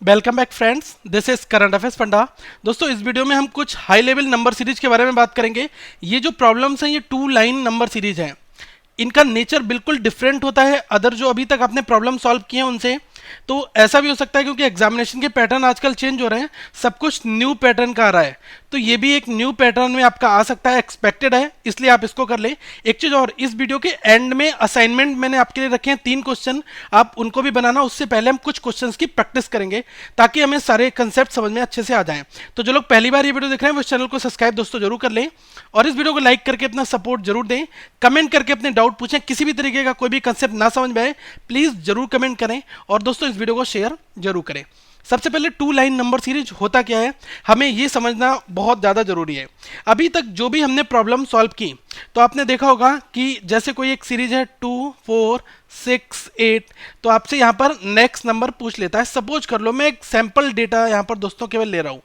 Welcome back friends, this is current affairs panda. दोस्तों, इस video में हम कुछ हाई लेवल नंबर सीरीज के बारे में बात करेंगे। ये जो प्रॉब्लम्स हैं ये 2 लाइन नंबर सीरीज हैं। इनका नेचर बिल्कुल डिफरेंट होता है अदर जो अभी तक आपने प्रॉब्लम सॉल्व किए हैं उनसे। तो ऐसा भी हो सकता है क्योंकि एग्जामिनेशन के पैटर्न आजकल चेंज हो रहे हैं, सब कुछ न्यू पैटर्न का आ रहा है, तो ये भी एक न्यू पैटर्न में आपका आ सकता है, एक्सपेक्टेड है, इसलिए आप इसको कर ले। एक चीज और, इस वीडियो के एंड में असाइनमेंट मैंने आपके लिए रखे हैं 3 क्वेश्चन, आप उनको भी बनाना। उससे पहले हम कुछ क्वेश्चंस की प्रैक्टिस करेंगे ताकि हमें सारे कंसेप्ट समझ में अच्छे से आ जाएं। तो जो लोग पहली बार ये वीडियो देख रहे हैं वो इस चैनल को सब्सक्राइब दोस्तों जरूर कर लें और इस वीडियो को लाइक करके अपना सपोर्ट जरूर दें। कमेंट करके अपने डाउट पूछें, किसी भी तरीके का कोई भी कंसेप्ट ना समझ में आए प्लीज जरूर कमेंट करें और दोस्तों इस वीडियो को शेयर जरूर करें। सबसे पहले 2 लाइन नंबर सीरीज होता क्या है, हमें यह समझना बहुत ज़्यादा जरूरी है। अभी तक जो भी हमने प्रॉब्लम सॉल्व की तो आपने देखा होगा कि जैसे कोई एक सीरीज है 2, 4, 6, 8, तो आपसे यहां पर नेक्स्ट नंबर पूछ लेता है। सपोज कर लो मैं एक सैंपल डेटा यहां पर दोस्तों केवल ले रहा हूं,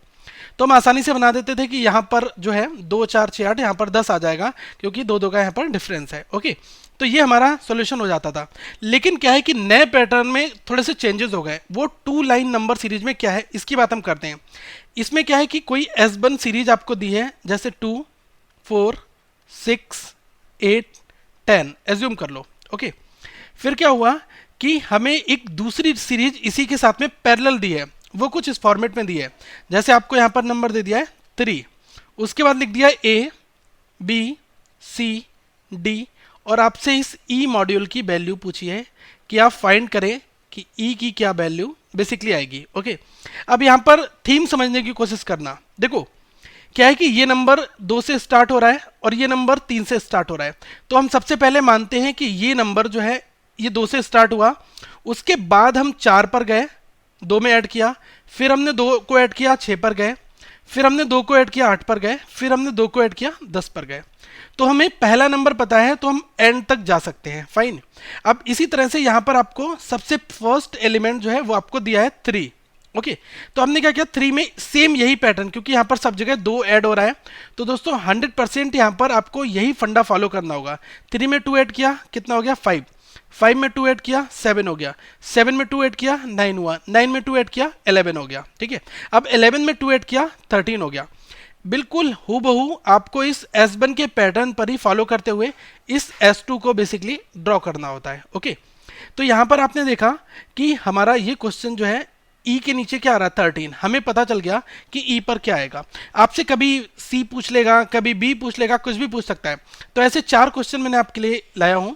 तो हम आसानी से बना देते थे कि यहाँ पर जो है 2, 4, 6, 8, यहाँ पर 10 आ जाएगा क्योंकि दो दो का यहाँ पर डिफरेंस है। ओके, तो ये हमारा सॉल्यूशन हो जाता था। लेकिन क्या है कि नए पैटर्न में थोड़े से चेंजेस हो गए। वो 2 लाइन नंबर सीरीज में क्या है इसकी बात हम करते हैं। इसमें क्या है कि कोई S1 सीरीज आपको दी है, जैसे 2, 4, 6, 8, 10 एज्यूम कर लो। ओके, फिर क्या हुआ कि हमें एक दूसरी सीरीज इसी के साथ में पैरेलल दी है, वो कुछ इस फॉर्मेट में दी है। जैसे आपको यहां पर नंबर दे दिया है 3, उसके बाद लिख दिया A, B, C, D और आपसे इस E मॉड्यूल की वैल्यू पूछी है कि आप फाइंड करें कि E की क्या वैल्यू बेसिकली आएगी। ओके, अब यहां पर थीम समझने की कोशिश करना। देखो क्या है कि ये नंबर 2 से स्टार्ट हो रहा है और ये नंबर 3 से स्टार्ट हो रहा है, तो हम सबसे पहले मानते हैं कि ये नंबर जो है ये 2 से स्टार्ट हुआ, उसके बाद हम 4 पर गए, 2 में ऐड किया, फिर हमने 2 को ऐड किया 6 पर गए, फिर हमने 2 को ऐड किया 8 पर गए, फिर हमने 2 को ऐड किया 10 पर गए। तो हमें पहला नंबर पता है तो हम एंड तक जा सकते हैं। फाइन। अब इसी तरह से यहां पर आपको सबसे फर्स्ट एलिमेंट जो है वो आपको दिया है 3। ओके, तो हमने क्या किया 3 में सेम यही पैटर्न, क्योंकि यहां पर सब जगह 2 ऐड हो रहा है, तो दोस्तों 100% यहां पर आपको यही फंडा फॉलो करना होगा। 3 में 2 ऐड किया कितना हो गया 5, 5 में 2 ऐड किया 7 हो गया, 7 में 2 ऐड किया 9 हुआ, 9 में 2 ऐड किया 11 हो गया। ठीक है, अब 11 में 2 ऐड किया 13 हो गया। बिल्कुल हूबहू आपको इस S1 के पैटर्न पर ही फॉलो करते हुए इस S2 को बेसिकली ड्रॉ करना होता है। ओके, तो यहां पर आपने देखा कि हमारा ये क्वेश्चन जो है E के नीचे क्या आ रहा है 13, हमें पता चल गया कि E पर क्या आएगा। आपसे कभी C पूछ लेगा, कभी B पूछ लेगा, कुछ भी पूछ सकता है। तो ऐसे 4 क्वेश्चन मैंने आपके लिए लाया हूं।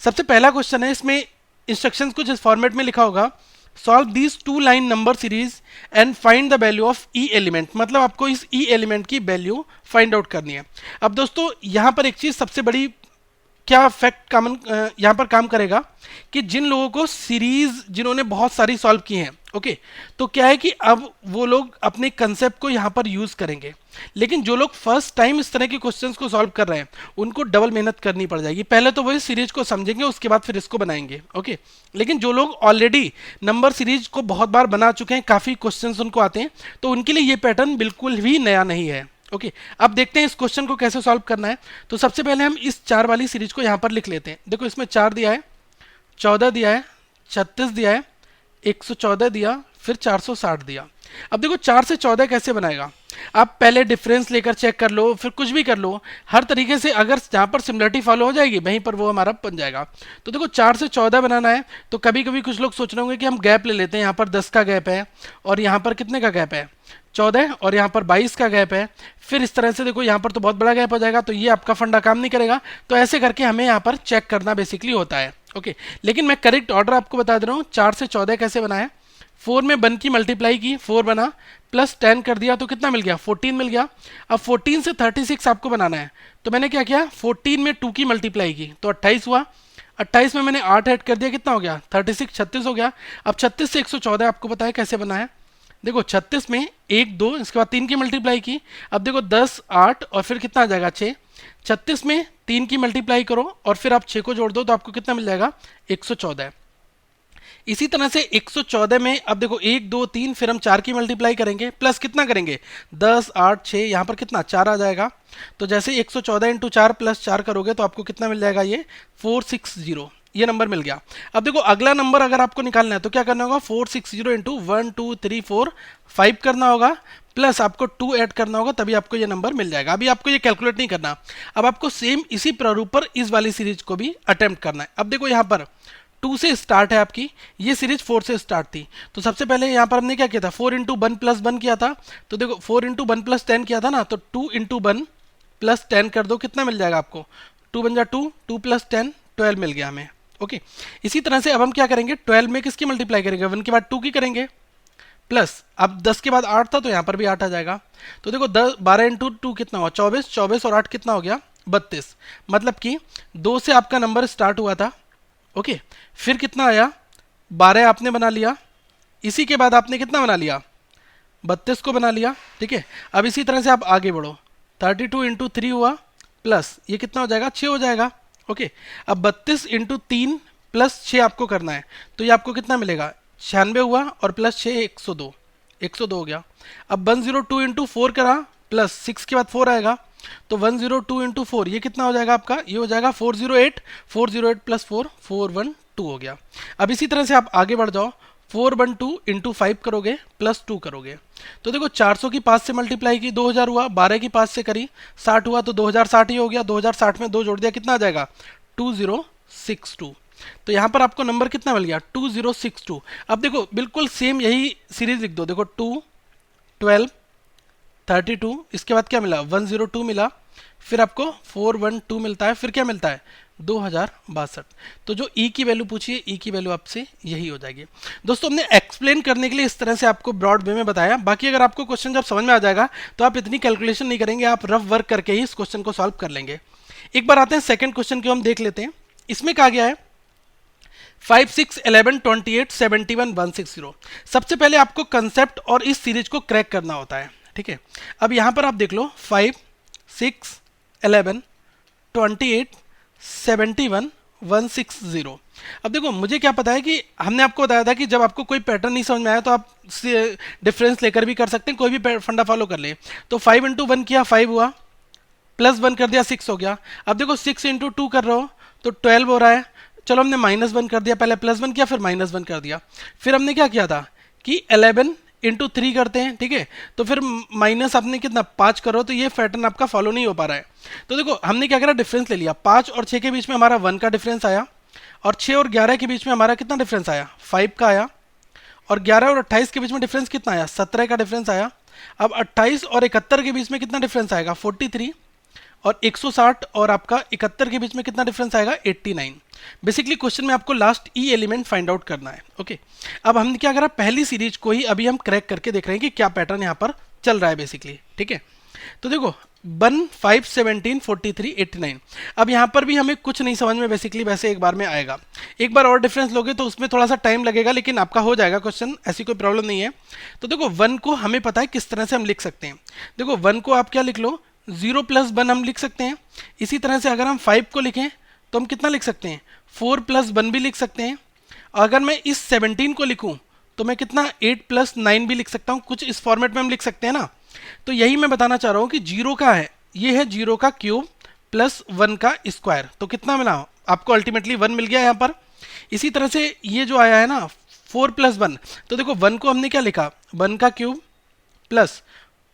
सबसे पहला क्वेश्चन है, इसमें इंस्ट्रक्शंस कुछ इस फॉर्मेट में लिखा होगा, solve this 2 line number series and find the value of E element. मतलब आपको इस ई एलिमेंट की वैल्यू फाइंड आउट करनी है। अब दोस्तों यहां पर एक चीज सबसे बड़ी क्या फैक्ट कॉमन यहां पर काम करेगा कि जिन लोगों को सीरीज जिन्होंने बहुत सारी सॉल्व की हैं, ओके, तो क्या है कि अब वो लोग अपने कंसेप्ट को यहां पर यूज करेंगे। लेकिन जो लोग फर्स्ट टाइम इस तरह के क्वेश्चंस को सॉल्व कर रहे हैं उनको डबल मेहनत करनी पड़ जाएगी। पहले तो वही सीरीज को समझेंगे, उसके बाद फिर इसको बनाएंगे। ओके, लेकिन जो लोग ऑलरेडी नंबर सीरीज को बहुत बार बना चुके हैं, काफी क्वेश्चंस उनको आते हैं, तो उनके लिए ये पैटर्न बिल्कुल भी नया नहीं है। ओके, अब देखते हैं इस क्वेश्चन को कैसे सॉल्व करना है। तो सबसे पहले हम इस 4 वाली सीरीज को यहां पर लिख लेते हैं। देखो इसमें 4 दिया है, 14 दिया है, 36 दिया है, 114 दिया, फिर 460 दिया। अब देखो 4 से 14 कैसे बनाएगा, आप पहले डिफरेंस लेकर चेक कर लो, फिर कुछ भी कर लो, हर तरीके से अगर जहां पर सिमिलरिटी फॉलो हो जाएगी वहीं पर वो हमारा बन जाएगा। तो देखो 4 से 14 बनाना है, तो कभी कभी कुछ लोग सोच रहे होंगे कि हम गैप ले लेते हैं, यहाँ पर 10 का गैप है और यहाँ पर कितने का गैप है 14 और यहाँ पर 22 का गैप है, फिर इस तरह से देखो यहाँ पर तो बहुत बड़ा गैप हो जाएगा, तो ये आपका फंडा काम नहीं करेगा। तो ऐसे करके हमें यहाँ पर चेक करना बेसिकली होता है। ओके, लेकिन मैं करेक्ट ऑर्डर आपको बता दे रहा हूँ। 4 से 14 कैसे बनाया, 4 में 1 की मल्टीप्लाई की 4 बना, प्लस 10 कर दिया तो कितना मिल गया 14 मिल गया। अब 14 से 36 आपको बनाना है, तो मैंने क्या किया 14 में 2 की मल्टीप्लाई की तो 28 हुआ, 28 में मैंने 8 ऐड कर दिया, कितना हो गया 36, 36 हो गया। अब 36 से 114 आपको पता है कैसे बना है। देखो 36 में 1, 2, इसके बाद 3 की मल्टीप्लाई की, अब देखो 10, 8 और फिर कितना आ जाएगा 6। 36 में 3 की मल्टीप्लाई करो और फिर आप 6 को जोड़ दो तो आपको कितना मिल जाएगा 114। इसी तरह से 114 में अब देखो 1, 2, 3, फिर हम 4 की मल्टीप्लाई करेंगे, प्लस कितना करेंगे 10, 8, 6, यहाँ पर कितना 4 आ जाएगा। तो जैसे 114 इंटू 4 प्लस 4 करोगे तो आपको कितना मिल जाएगा ये 460। ये नंबर मिल गया। अब देखो अगला नंबर अगर आपको निकालना है तो क्या करना होगा, 460 इंटू 1 2 3 4 5 करना होगा, प्लस आपको 2 ऐड करना होगा, तभी आपको ये नंबर मिल जाएगा। अभी आपको ये कैलकुलेट नहीं करना, अब आपको सेम इसी प्रारूप पर इस वाली सीरीज को भी अटेम्प्ट करना है। अब देखो यहाँ पर 2 से स्टार्ट है आपकी, ये सीरीज 4 से स्टार्ट थी, तो सबसे पहले यहाँ पर हमने क्या किया था, 4 इंटू 1 प्लस 1 किया था, तो देखो 4 इंटू 1 प्लस 10 किया था ना, तो 2 इंटू 1 प्लस 10 कर दो, कितना मिल जाएगा आपको, 2 बन जा 2, 2 प्लस 10 12 मिल गया हमें। ओके, इसी तरह से अब हम क्या करेंगे, 12 में किसकी मल्टीप्लाई करेंगे, 1 के बाद 2 की करेंगे, प्लस अब 10 के बाद 8 था तो यहाँ पर भी 8 आ जाएगा। तो देखो 10 12 इंटू 2 कितना हुआ, 24, 24 और 8 कितना हो गया, 32। मतलब कि 2 से आपका नंबर स्टार्ट हुआ था। ओके, फिर कितना आया, 12 आपने बना लिया, इसी के बाद आपने कितना बना लिया, 32 को बना लिया। ठीक है, अब इसी तरह से आप आगे बढ़ो, 32 इंटू 3 हुआ, प्लस ये कितना हो जाएगा, 6 हो जाएगा। ओके, अब 32 इंटू 3 प्लस 6 आपको करना है, तो ये आपको कितना मिलेगा, 96 हुआ, और प्लस 6 102, 102 हो गया। अब 102 इंटू 4 करा, प्लस 6 के बाद 4 आएगा, तो 102 इंटू 4 ये कितना हो जाएगा आपका, ये हो जाएगा 408, 408 प्लस 4 412 हो गया। अब इसी तरह से आप आगे बढ़ जाओ, 412 इंटू 5 करोगे, प्लस 2 करोगे, तो देखो 400 की 5 से मल्टीप्लाई की 2000 हुआ, 12 की 5 से करी 60 हुआ, तो 2060 ही हो गया, 2060 में 2 जोड़ दिया, कितना आ जाएगा, 2062। तो यहाँ पर आपको नंबर कितना मिल गया, 2062। अब देखो बिल्कुल सेम यही सीरीज लिख दो, देखो 2 12 32, इसके बाद क्या मिला, 102 मिला, फिर आपको 412 मिलता है, फिर क्या मिलता है, 2062। तो जो ई की वैल्यू पूछी है, ई की वैल्यू आपसे यही हो जाएगी। दोस्तों हमने एक्सप्लेन करने के लिए इस तरह से आपको ब्रॉड वे में बताया, बाकी अगर आपको क्वेश्चन जब समझ में आ जाएगा तो आप इतनी कैलकुलेशन नहीं करेंगे, आप रफ वर्क करके ही इस क्वेश्चन को सॉल्व कर लेंगे। एक बार आते हैं सेकंड क्वेश्चन को हम देख लेते हैं। इसमें कहा गया है 5 6 11 28 71 160। सबसे पहले आपको कंसेप्ट और इस सीरीज को क्रैक करना होता है। ठीक है, अब यहां पर आप देख लो 5 6 11 28 71 160। अब देखो मुझे क्या पता है कि हमने आपको बताया था कि जब आपको कोई पैटर्न नहीं समझ में आया तो आप डिफरेंस लेकर भी कर सकते हैं, कोई भी फंडा फॉलो कर ले। तो 5 इंटू 1 किया 5 हुआ, प्लस 1 कर दिया 6 हो गया। अब देखो 6 इंटू 2 कर रहे हो तो 12 हो रहा है, चलो हमने -1 कर दिया, पहले +1 किया फिर -1 कर दिया। फिर हमने क्या किया था कि 11 इंटू 3 करते हैं, ठीक है, तो फिर माइनस आपने कितना 5 करो, तो ये पैटर्न आपका फॉलो नहीं हो पा रहा है। तो देखो हमने क्या करा, डिफरेंस ले लिया, 5 और 6 के बीच में हमारा 1 का डिफरेंस आया, और 6 और 11 के बीच में हमारा कितना डिफरेंस आया, 5 का आया, और 11 और 28 के बीच में डिफरेंस कितना आया, 17 का डिफरेंस आया। अब 28 और 71 के बीच में कितना डिफरेंस आएगा, 43, और 160 और आपका 71 के बीच में कितना डिफरेंस आएगा, 89। बेसिकली क्वेश्चन में आपको लास्ट ई एलिमेंट फाइंड आउट करना है। ओके, अब हमने क्या करा, पहली सीरीज को ही अभी हम क्रैक करके देख रहे हैं कि क्या पैटर्न यहाँ पर चल रहा है बेसिकली। ठीक है, तो देखो 1 5 17 43 89। अब यहाँ पर भी हमें कुछ नहीं समझ में बेसिकली वैसे एक बार में आएगा, एक बार और डिफरेंस लोगे तो उसमें थोड़ा सा टाइम लगेगा, लेकिन आपका हो जाएगा क्वेश्चन, ऐसी कोई प्रॉब्लम नहीं है। तो देखो 1 को हमें पता है किस तरह से हम लिख सकते हैं। देखो 1 को आप क्या लिख लो, 0 + 1 हम लिख सकते हैं। इसी तरह से अगर हम 5 को लिखें तो हम कितना लिख सकते हैं, 4 + 1 भी लिख सकते हैं। अगर मैं इस 17 को लिखूं तो मैं कितना 8 + 9 भी लिख सकता हूं, कुछ इस फॉर्मेट में हम लिख सकते हैं ना। तो यही मैं बताना चाह रहा हूं कि 0 का है, ये है 0 का क्यूब प्लस 1 का स्क्वायर, तो कितना मिला आपको, अल्टीमेटली 1 मिल गया यहाँ पर। इसी तरह से ये जो आया है ना 4 + 1, तो देखो 1 को हमने क्या लिखा, 1 का क्यूब प्लस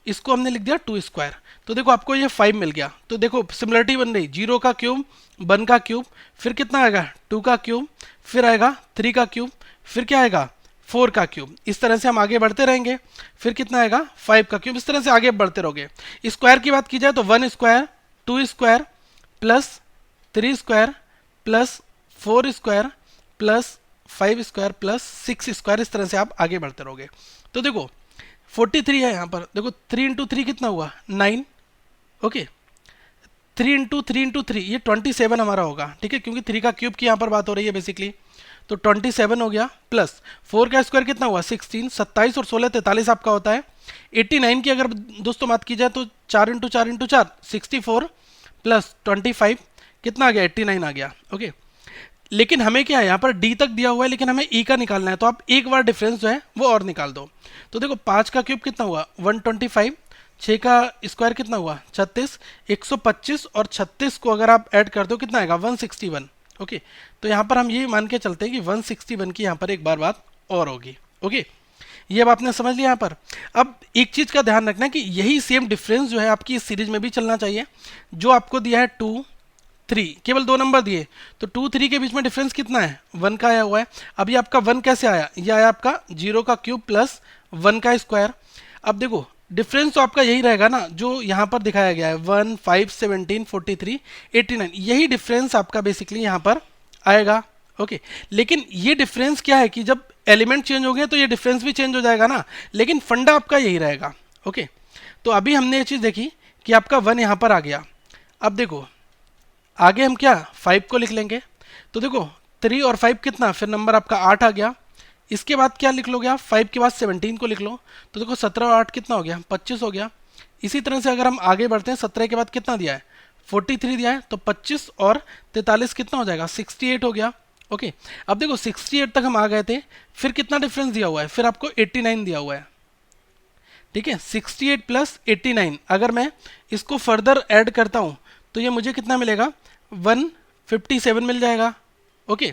इसको हमने लिख दिया 2 स्क्वायर, तो देखो आपको ये 5 मिल गया। तो देखो सिमिलरिटी बन रही, 0 का क्यूब 1 का क्यूब, फिर कितना आएगा 2 का क्यूब, फिर आएगा 3 का क्यूब, फिर क्या आएगा 4 का क्यूब। इस तरह से हम आगे बढ़ते रहेंगे, फिर कितना आएगा 5 का क्यूब, इस तरह से आगे बढ़ते रहोगे। स्क्वायर की बात की जाए तो 1 square 2 square plus 3 square plus 4 square plus 5 square plus 6 square, इस तरह से आप आगे बढ़ते रहोगे। तो देखो 43 है यहाँ पर, देखो 3 इंटू 3 कितना हुआ 9। ओके, 3 इंटू 3 इंटू 3 ये 27 हमारा होगा, ठीक है, क्योंकि 3 का क्यूब की यहाँ पर बात हो रही है बेसिकली। तो 27 हो गया, प्लस 4 का स्क्वायर कितना हुआ 16, 27 और 16 43 आपका होता है। 89 की अगर दोस्तों बात की जाए तो 4 इंटू 4 इंटू 4 64 प्लस 25 कितना आ गया 89 आ गया। ओके, लेकिन हमें क्या है यहाँ पर डी तक दिया हुआ है, लेकिन हमें ई का निकालना है, तो आप एक बार डिफरेंस जो है वो और निकाल दो। तो देखो 5 का क्यूब कितना हुआ 125, 6 का स्क्वायर कितना हुआ 36, 125 और 36 को अगर आप ऐड कर दो कितना आएगा 161। ओके, तो यहाँ पर हम ये मान के चलते हैं कि 161 की यहाँ पर एक बार बात और होगी। ओके, ये अब आपने समझ लिया यहाँ पर। अब एक चीज़ का ध्यान रखना कि यही सेम डिफरेंस जो है आपकी इस सीरीज में भी चलना चाहिए। जो आपको दिया है 2 3, केवल 2 नंबर दिए, तो 2 3 के बीच में डिफरेंस कितना है, 1 का आया हुआ है। अभी आपका 1 कैसे आया, ये आया आपका 0 का क्यूब प्लस 1 का स्क्वायर। अब देखो डिफरेंस तो आपका यही रहेगा ना जो यहाँ पर दिखाया गया है, 1 5 17 43 89, यही डिफरेंस आपका बेसिकली यहाँ पर आएगा। ओके, लेकिन ये डिफरेंस क्या है कि जब एलिमेंट चेंज हो गए तो ये डिफरेंस भी चेंज हो जाएगा ना, लेकिन फंडा आपका यही रहेगा। ओके, तो अभी हमने ये चीज़ देखी कि आपका 1 यहाँ पर आ गया। अब देखो आगे हम क्या 5 को लिख लेंगे, तो देखो 3 और 5 कितना, फिर नंबर आपका 8 आ गया। इसके बाद क्या लिख लोगे आप, 5 के बाद 17 को लिख लो, तो देखो 17 और 8 कितना हो गया, 25 हो गया। इसी तरह से अगर हम आगे बढ़ते हैं, 17 के बाद कितना दिया है, 43 दिया है, तो 25 और 43 कितना हो जाएगा, 68 हो गया। ओके, अब देखो 68 तक हम आ गए थे, फिर कितना डिफरेंस दिया हुआ है, फिर आपको 89 दिया हुआ है। ठीक है, 68 प्लस 89, अगर मैं इसको फर्दर ऐड करता हूँ तो ये मुझे कितना मिलेगा, 157 मिल जाएगा। ओके,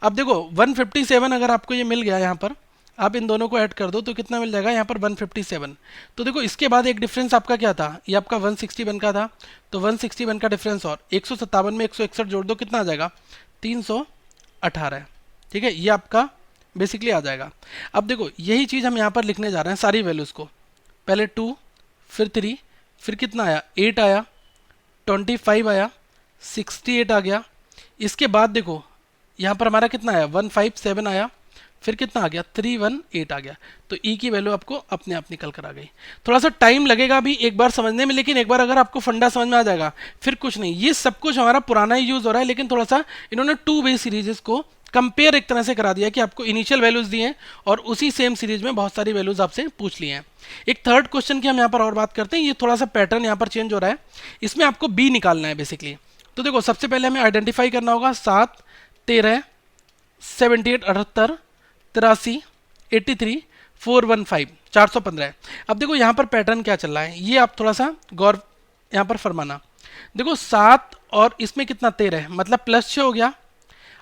अब देखो 157 अगर आपको ये मिल गया, यहाँ पर आप इन दोनों को ऐड कर दो तो कितना मिल जाएगा, यहाँ पर 157। तो देखो इसके बाद एक डिफरेंस आपका क्या था, ये आपका 161 का था, तो 161 का डिफरेंस और 157 में 161 जोड़ दो, कितना आ जाएगा, 318। ठीक है, ये आपका बेसिकली आ जाएगा। अब देखो यही चीज़ हम यहाँ पर लिखने जा रहे हैं सारी वैल्यूज़ को, पहले 2 फिर 3 फिर कितना आया, 8 आया, 25 आया, 68 आ गया। इसके बाद देखो यहाँ पर हमारा कितना आया, 157 आया, फिर कितना आ गया, 318 आ गया। तो ई की वैल्यू आपको अपने आप निकल कर आ गई। थोड़ा सा टाइम लगेगा अभी एक बार समझने में, लेकिन एक बार अगर आपको फंडा समझ में आ जाएगा फिर कुछ नहीं। ये सब कुछ हमारा पुराना ही यूज़ हो रहा है, लेकिन थोड़ा सा इन्होंने 2 वे सीरीजेस को कंपेयर एक तरह से करा दिया कि आपको इनिशियल वैल्यूज दिए हैं और उसी सेम सीरीज में बहुत सारी वैल्यूज आपसे पूछ लिए हैं। एक थर्ड क्वेश्चन की हम यहाँ पर और बात करते हैं। ये थोड़ा सा पैटर्न यहाँ पर चेंज हो रहा है, इसमें आपको बी निकालना है बेसिकली। तो देखो सबसे पहले हमें आइडेंटिफाई करना होगा 7 13 78 78 83 83 415 415। अब देखो यहाँ पर पैटर्न क्या चल रहा है, ये आप थोड़ा सा गौर यहाँ पर फरमाना। देखो 7 और इसमें कितना 13, मतलब प्लस 6 हो गया।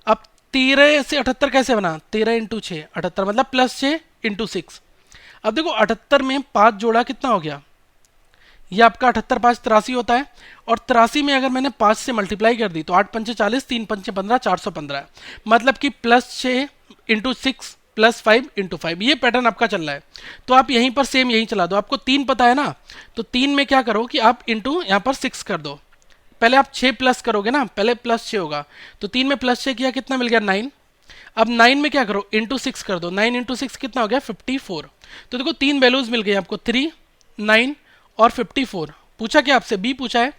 अब 13 से 78 कैसे बना, 13 इंटू 6 78, मतलब प्लस 6 इंटू 6। अब देखो 78 में 5 जोड़ा कितना हो गया, ये आपका 78 5 83 होता है, और 83 में अगर मैंने 5 से मल्टीप्लाई कर दी तो 8 पंचे 40, 3 पंचे 15, 415, मतलब कि प्लस 6 इंटू 6 प्लस 5 इंटू 5, ये पैटर्न आपका चल रहा है। तो आप यहीं पर सेम यहीं चला दो, आपको 3 पता है ना, तो 3 में क्या करो कि आप इंटू यहाँ पर 6 कर दो। पहले आप 6 प्लस करोगे ना, पहले प्लस 6 होगा, तो 3 में प्लस 6 किया, कितना मिल गया 9। अब 9 में क्या करो, इंटू 6 कर दो, 9 इंटू 6 कितना हो गया 54। तो देखो 3 वैल्यूज मिल गई आपको, 3 9 और 54। पूछा क्या आपसे, बी पूछा है,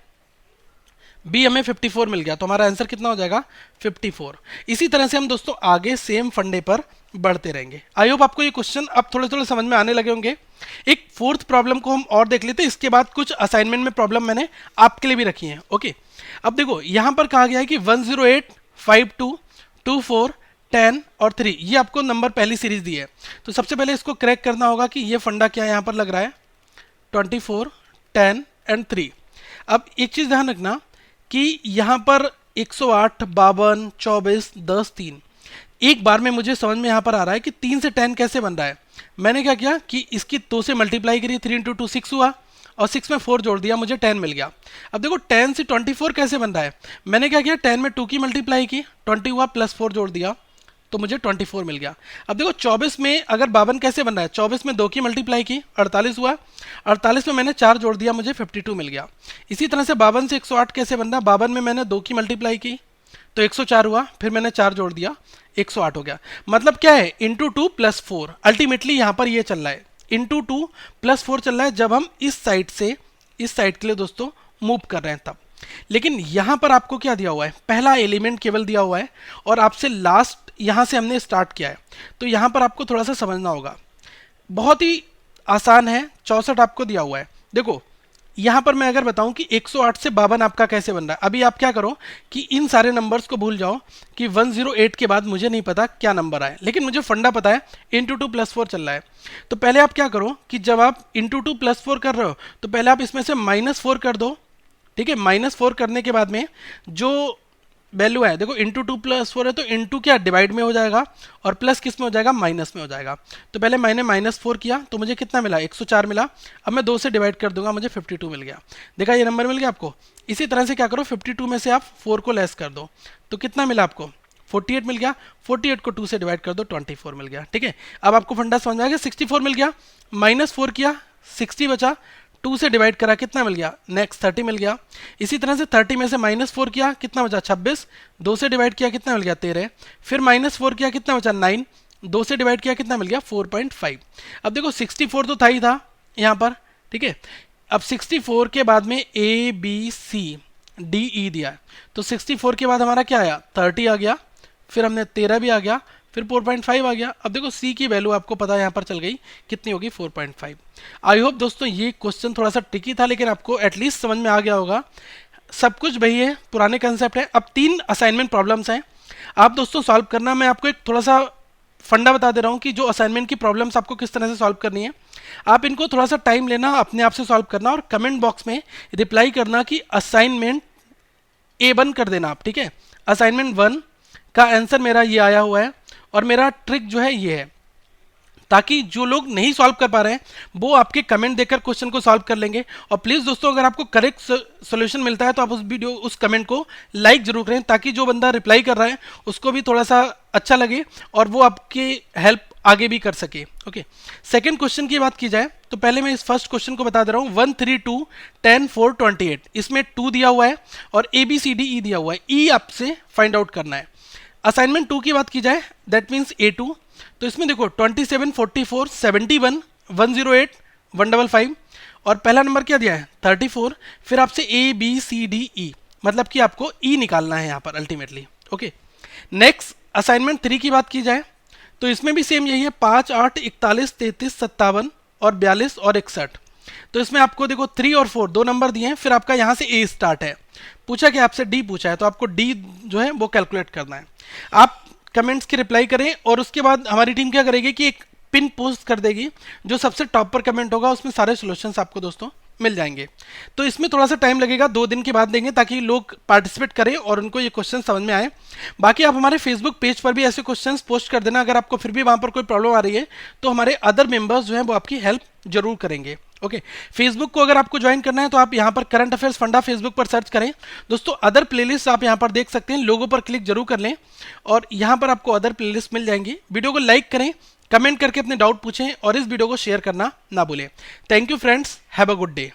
बी हमें 54 मिल गया, तो हमारा आंसर कितना हो जाएगा 54। इसी तरह से हम दोस्तों आगे सेम फंडे पर बढ़ते रहेंगे। आई होप आपको ये क्वेश्चन अब थोड़े थोड़े समझ में आने लगे होंगे। एक फोर्थ प्रॉब्लम को हम और देख लेते हैं, इसके बाद कुछ असाइनमेंट में प्रॉब्लम मैंने आपके लिए भी रखी है। ओके, अब देखो यहाँ पर कहा गया है कि 108 52 24 10 और 3, ये आपको नंबर पहली सीरीज दी है। तो सबसे पहले इसको क्रैक करना होगा कि ये फंडा क्या यहाँ पर लग रहा है, 24 10 एंड 3। अब एक चीज़ ध्यान रखना कि यहाँ पर 108 52 24 10 3, एक बार में मुझे समझ में यहाँ पर आ रहा है कि 3 से 10 कैसे बन रहा है। मैंने क्या किया कि इसकी 2 से मल्टीप्लाई करी, 3 इंटू 2 6 हुआ, और 6 में 4 जोड़ दिया, मुझे 10 मिल गया। अब देखो 10 से 24 कैसे बन रहा है, मैंने क्या किया 10 में 2 की मल्टीप्लाई की, 20 हुआ, प्लस 4 जोड़ दिया, तो मुझे 24 मिल गया। अब देखो 24 में अगर 52 कैसे बन रहा है, 24 में 2 की मल्टीप्लाई की, 48 हुआ, 48 में मैंने 4 जोड़ दिया, मुझे 52 मिल गया। इसी तरह से 52 से 108 कैसे बन रहा है, 52 में मैंने 2 की मल्टीप्लाई की तो 104 हुआ, फिर मैंने 4 जोड़ दिया, 108 हो गया। मतलब क्या है, इंटू 2 प्लस 4, अल्टीमेटली यहाँ पर ये चल रहा है, इंटू 2 प्लस 4 चल रहा है जब हम इस साइड से इस साइड के लिए दोस्तों मूव कर रहे हैं तब। लेकिन यहाँ पर आपको क्या दिया हुआ है, पहला एलिमेंट केवल दिया हुआ है और आपसे लास्ट यहाँ से हमने स्टार्ट किया है, तो यहाँ पर आपको थोड़ा सा समझना होगा। बहुत ही आसान है, 64 आपको दिया हुआ है। देखो यहाँ पर मैं अगर बताऊं कि 108 से 52 आपका कैसे बन रहा है, अभी आप क्या करो कि इन सारे नंबर्स को भूल जाओ कि 108 के बाद मुझे नहीं पता क्या नंबर आए, लेकिन मुझे फंडा पता है इंटू 2 प्लस 4 चल रहा है। तो पहले आप क्या करो कि जब आप इंटू 2 प्लस 4 कर रहे हो तो पहले आप इसमें से -4 कर दो। ठीक है, -4 करने के बाद में जो वैल्यू है, देखो इंटू 2+4 है तो इंटू क्या डिवाइड में हो जाएगा और प्लस किस में हो जाएगा, माइनस में हो जाएगा। तो पहले मैंने -4 किया तो मुझे कितना मिला, 104 मिला। अब मैं 2 से डिवाइड कर दूंगा, मुझे 52 मिल गया। देखा ये नंबर मिल गया आपको। इसी तरह से क्या करो, 52 में से आप 4 को लेस कर दो तो कितना मिला आपको, 48 मिल गया। 48 को 2 से डिवाइड कर दो, 24 मिल गया। ठीक है, अब आपको फंडा समझ में आ गया। 64 मिल गया, -4 किया 60 बचा, 2 से डिवाइड करा कितना मिल गया, नेक्स्ट 30 मिल गया। इसी तरह से 30 में से -4 किया कितना बचा, 26, 2 से डिवाइड किया कितना मिल गया, 13, फिर -4 किया कितना बचा, 9, 2 से डिवाइड किया कितना मिल गया, 4.5। अब देखो 64 तो था ही था यहाँ पर, ठीक है। अब 64 के बाद में ABCDE दिया है, तो 64 के बाद हमारा क्या आया, 30 आ गया, फिर हमने 13 भी आ गया, फिर 4.5 आ गया। अब देखो C की वैल्यू आपको पता है यहाँ पर चल गई, कितनी होगी, 4.5। आई होप दोस्तों ये क्वेश्चन थोड़ा सा ट्रिकी था, लेकिन आपको एटलीस्ट समझ में आ गया होगा। सब कुछ वही है, पुराने कंसेप्ट है। अब 3 असाइनमेंट प्रॉब्लम्स हैं, आप दोस्तों सॉल्व करना। मैं आपको एक थोड़ा सा फंडा बता दे रहा हूँ कि जो असाइनमेंट की प्रॉब्लम्स आपको किस तरह से सॉल्व करनी है। आप इनको थोड़ा सा टाइम लेना, अपने आप से सॉल्व करना और कमेंट बॉक्स में रिप्लाई करना कि असाइनमेंट A1 कर देना आप, ठीक है। असाइनमेंट 1 का आंसर मेरा ये आया हुआ है और मेरा ट्रिक जो है ये है, ताकि जो लोग नहीं सॉल्व कर पा रहे हैं वो आपके कमेंट देकर क्वेश्चन को सॉल्व कर लेंगे। और प्लीज़ दोस्तों अगर आपको करेक्ट सॉल्यूशन मिलता है तो आप उस कमेंट को लाइक जरूर करें, ताकि जो बंदा रिप्लाई कर रहा है उसको भी थोड़ा सा अच्छा लगे और वो आपकी हेल्प आगे भी कर सके। ओके, सेकेंड क्वेश्चन की बात की जाए तो पहले मैं इस फर्स्ट क्वेश्चन को बता दे रहा हूँ। 1, 3, 2, 10, 4, 28, इसमें 2 दिया हुआ है और ABCDE दिया हुआ है। E आपसे फाइंड आउट करना है। असाइनमेंट 2 की बात की जाए, दैट मीन्स A2, तो इसमें देखो 27, 44, 71, 108, 155 और पहला नंबर क्या दिया है, 34। फिर आपसे ABCDE, मतलब कि आपको E निकालना है यहाँ पर अल्टीमेटली। ओके, नेक्स्ट असाइनमेंट 3 की बात की जाए तो इसमें भी सेम यही है, 5, 8, 41, 33, 57 और 42 और 61। तो इसमें आपको देखो 3 और 4 दो नंबर दिए हैं, फिर आपका यहाँ से A स्टार्ट है, पूछा कि आपसे D पूछा है, तो आपको D जो है वो कैलकुलेट करना है। आप कमेंट्स की रिप्लाई करें और उसके बाद हमारी टीम क्या करेगी कि एक पिन पोस्ट कर देगी, जो सबसे टॉप पर कमेंट होगा उसमें सारे सॉल्यूशंस आपको दोस्तों मिल जाएंगे। तो इसमें थोड़ा सा टाइम लगेगा, 2 दिन के बाद देंगे ताकि लोग पार्टिसिपेट करें और उनको ये क्वेश्चन समझ में आए। बाकी आप हमारे फेसबुक पेज पर भी ऐसे क्वेश्चंस पोस्ट कर देना। अगर आपको फिर भी वहां पर कोई प्रॉब्लम आ रही है तो हमारे अदर मेंबर्स जो हैं वो आपकी हेल्प जरूर करेंगे। ओके, फेसबुक को अगर आपको ज्वाइन करना है तो आप यहाँ पर करंट अफेयर्स फंडा फेसबुक पर सर्च करें। दोस्तों अदर प्लेलिस्ट आप यहाँ पर देख सकते हैं, लोगों पर क्लिक जरूर कर लें और यहाँ पर आपको अदर प्लेलिस्ट मिल जाएंगी। वीडियो को लाइक करें, कमेंट करके अपने डाउट पूछें और इस वीडियो को शेयर करना ना भूलें। Thank you friends, have a good day.